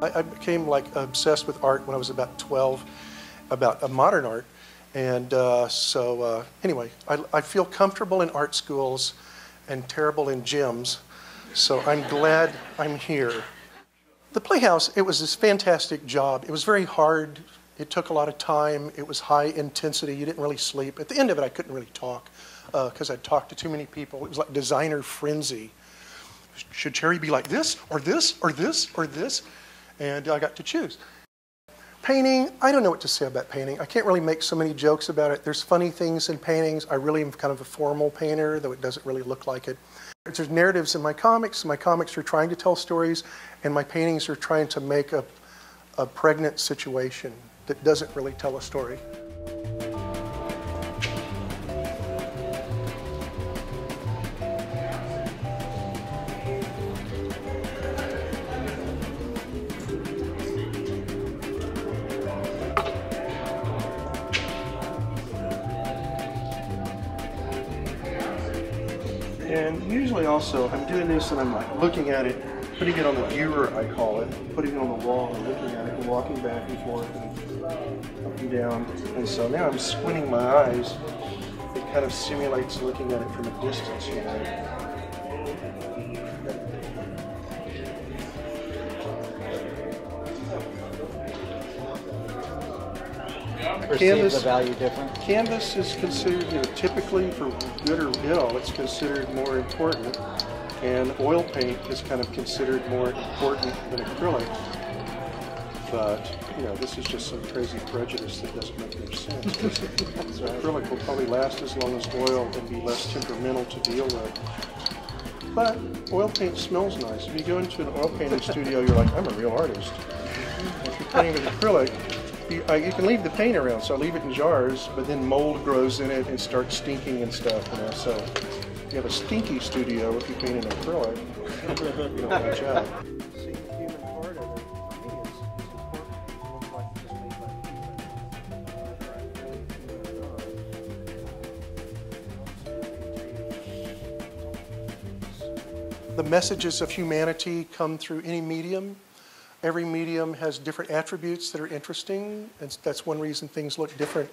I became like obsessed with art when I was about 12, about modern art. And anyway, I feel comfortable in art schools and terrible in gyms. So I'm glad I'm here. The Playhouse, it was this fantastic job. It was very hard. It took a lot of time. It was high intensity. You didn't really sleep. At the end of it, I couldn't really talk because I'd talked to too many people. It was like designer frenzy. Should Cherry be like this, or this, or this, or this? And I got to choose. Painting, I don't know what to say about painting. I can't really make so many jokes about it. There's funny things in paintings. I really am kind of a formal painter, though it doesn't really look like it. There's narratives in my comics. My comics are trying to tell stories, and my paintings are trying to make a pregnant situation that doesn't really tell a story. And usually also, I'm doing this and I'm like looking at it, putting it on the viewer, I call it, putting it on the wall and looking at it and walking back and forth and up and down. And so now I'm squinting my eyes. It kind of simulates looking at it from a distance, you know. Perceive the value different? Canvas is considered, you know, typically for good or ill, it's considered more important. And oil paint is kind of considered more important than acrylic. But, you know, this is just some crazy prejudice that doesn't make any sense. So acrylic will probably last as long as oil and be less temperamental to deal with. But oil paint smells nice. If you go into an oil painting studio, you're like, I'm a real artist. If you're painting with acrylic, you can leave the paint around, so I leave it in jars, but then mold grows in it and starts stinking and stuff, you know, so you have a stinky studio if you paint in acrylic. You don't watch out. See the human part of it, for me, it's important. Like just made by people. The messages of humanity come through any medium. Every medium has different attributes that are interesting, and that's one reason things look different.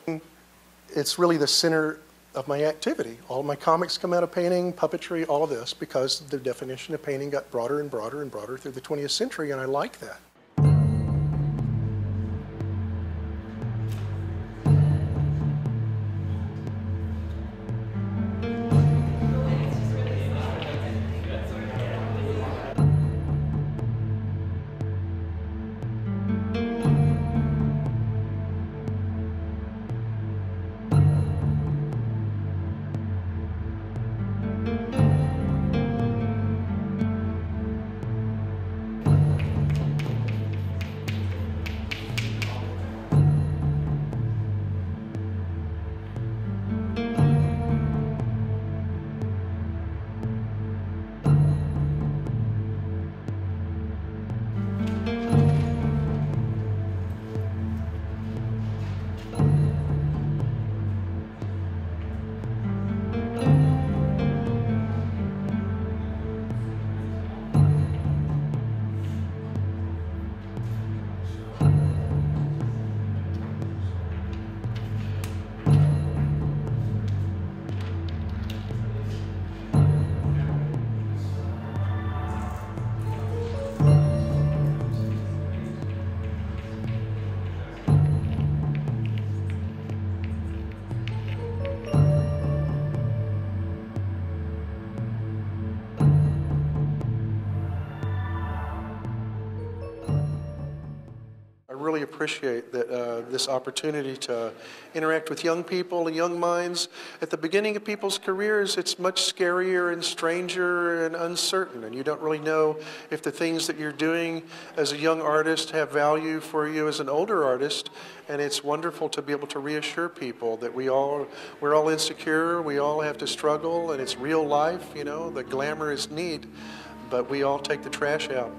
It's really the center of my activity. All of my comics come out of painting, puppetry, all of this, because the definition of painting got broader and broader and broader through the 20th century, and I like that. I really appreciate that this opportunity to interact with young people and young minds. At the beginning of people's careers, it's much scarier and stranger and uncertain, and you don't really know if the things that you're doing as a young artist have value for you as an older artist. And it's wonderful to be able to reassure people that we're all insecure, we all have to struggle, and it's real life, you know, the glamour is neat, but we all take the trash out.